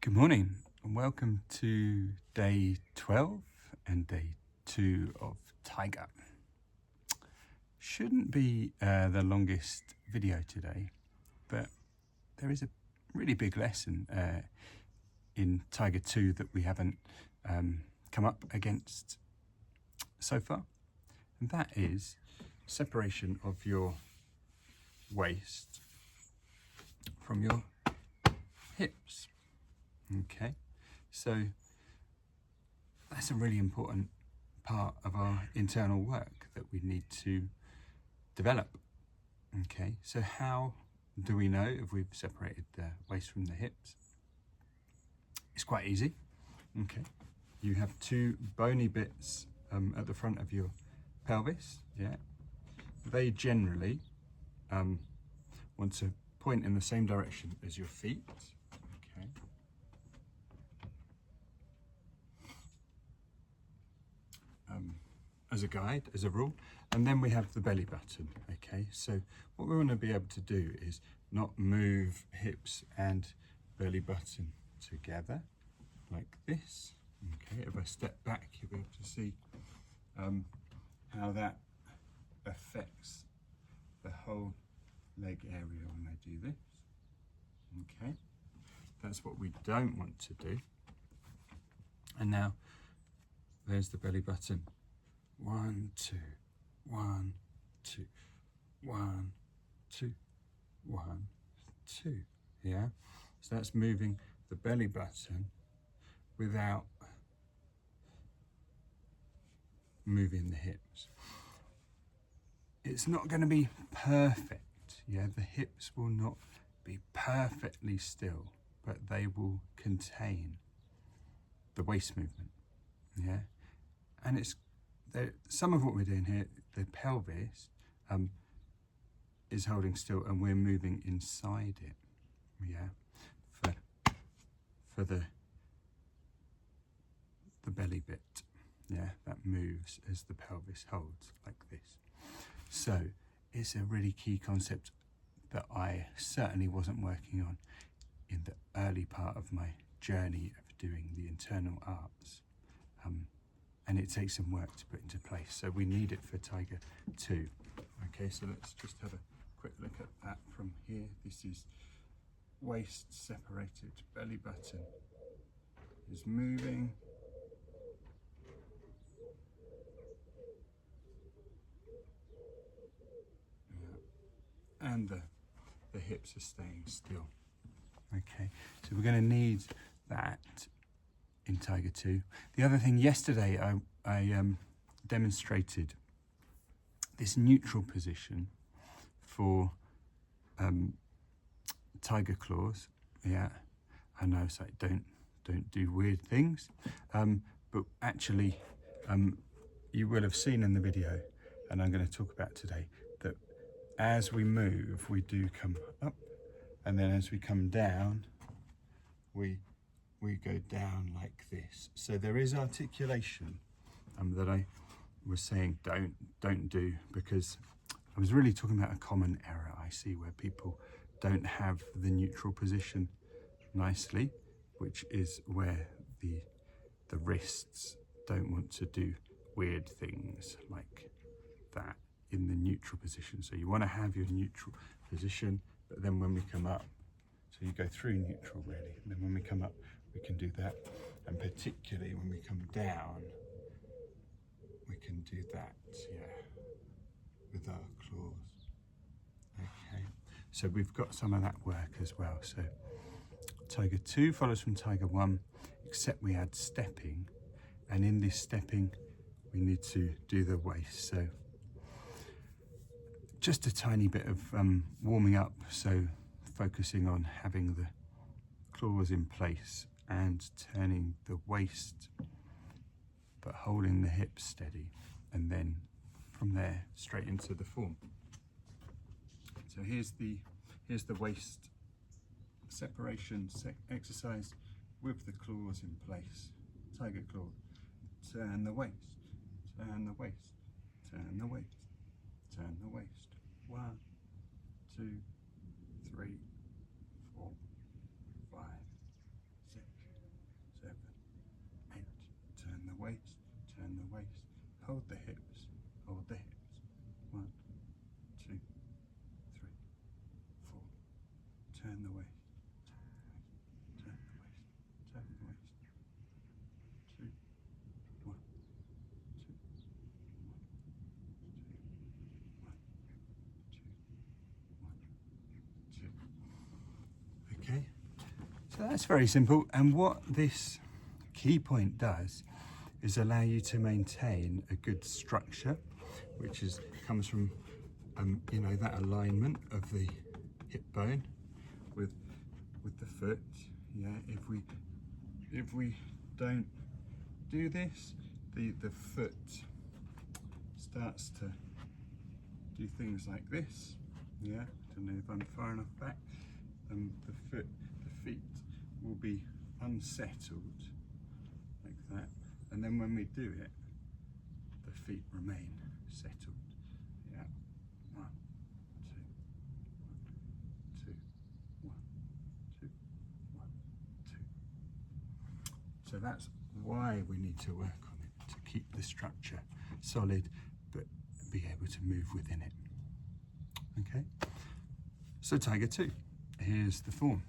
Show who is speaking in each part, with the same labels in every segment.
Speaker 1: Good morning and welcome to day 12 and day 2 of Tiger. Shouldn't be the longest video today, but there is a really big lesson in Tiger 2 that we haven't come up against so far, and that is separation of your waist from your hips. Okay, so that's a really important part of our internal work that we need to develop. Okay, so how do we know if we've separated the waist from the hips? It's quite easy. Okay, you have two bony bits at the front of your pelvis. Yeah, they generally want to point in the same direction as your feet. Okay. As a guide, as a rule, and then we have the belly button. Okay, so what we want to be able to do is not move hips and belly button together like this. Okay, if I step back, you'll be able to see how that affects the whole leg area when I do this. Okay, that's what we don't want to do. And now there's the belly button. 1, 2, 1, 2, 1, 2, 1, 2. Yeah, so that's moving the belly button without moving the hips. It's not going to be perfect. Yeah, the hips will not be perfectly still, but they will contain the waist movement. Yeah, and it's some of what we're doing here, the pelvis is holding still and we're moving inside it. Yeah, for the belly bit. Yeah, that moves as the pelvis holds like this. So it's a really key concept that I certainly wasn't working on in the early part of my journey of doing the internal arts. And it takes some work to put into place. So we need it for Tiger 2. Okay, so let's just have a quick look at that from here. This is waist separated, belly button is moving. Yeah. And the hips are staying still. Okay, so we're going to need that in Tiger 2. The other thing, yesterday I demonstrated this neutral position for tiger claws. Yeah, I know it's like don't do weird things, but actually you will have seen in the video, and I'm going to talk about today, that as we move we do come up, and then as we come down we go down like this. So there is articulation that I was saying don't do, because I was really talking about a common error I see where people don't have the neutral position nicely, which is where the wrists don't want to do weird things like that in the neutral position. So you want to have your neutral position, but then when we come up, so you go through neutral really, and then when we come up we can do that, and particularly when we come down we can do that, yeah, with our claws. Okay, so we've got some of that work as well. So Tiger 2 follows from Tiger 1, except we add stepping, and in this stepping we need to do the waist. So just a tiny bit of warming up, so focusing on having the claws in place and turning the waist but holding the hips steady, and then from there straight into the form. So here's the waist separation exercise with the claws in place. Tiger claw, turn the waist, turn the waist, turn the waist, turn the waist. 1, 2, 3, 4, 5, 6, So that's very simple. And what this key point does is allow you to maintain a good structure, which comes from you know, that alignment of the hip bone with the foot. Yeah, if we don't do this, the foot starts to do things like this. Yeah, I don't know if I'm far enough back. The feet will be unsettled like that, and then when we do it, the feet remain settled. Yeah, 1, 2, 1, 2, 1, 2. So that's why we need to work on it, to keep the structure solid, but be able to move within it. Okay, so Tiger 2, here's the form.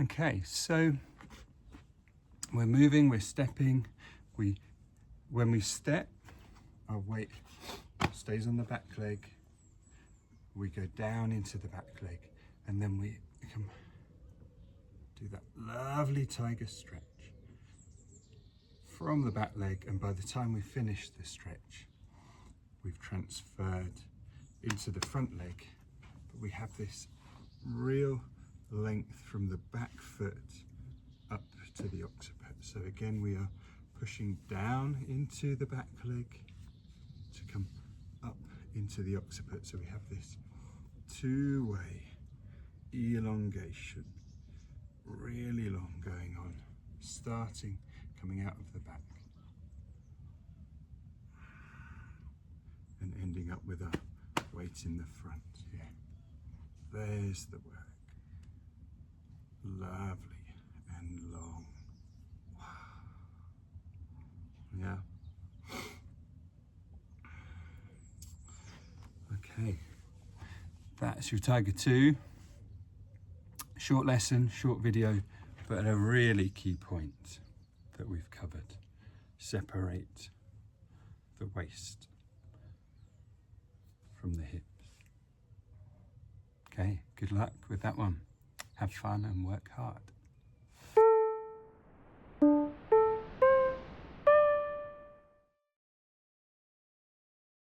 Speaker 1: Okay, so we're moving, we're stepping. When we step, our weight stays on the back leg. We go down into the back leg, and then we can do that lovely tiger stretch from the back leg. And by the time we finish the stretch, we've transferred into the front leg, but we have this real length from the back foot up to the occiput. So again, we are pushing down into the back leg to come up into the occiput. So we have this two-way elongation, really long going on, starting coming out of the back and ending up with our weight in the front. Yeah, there's the work. Lovely and long. Wow. Yeah. Okay, that's your Tiger 2. Short lesson, short video, but a really key point that we've covered. Separate the waist from the hips. Okay, good luck with that one. Have fun and work hard.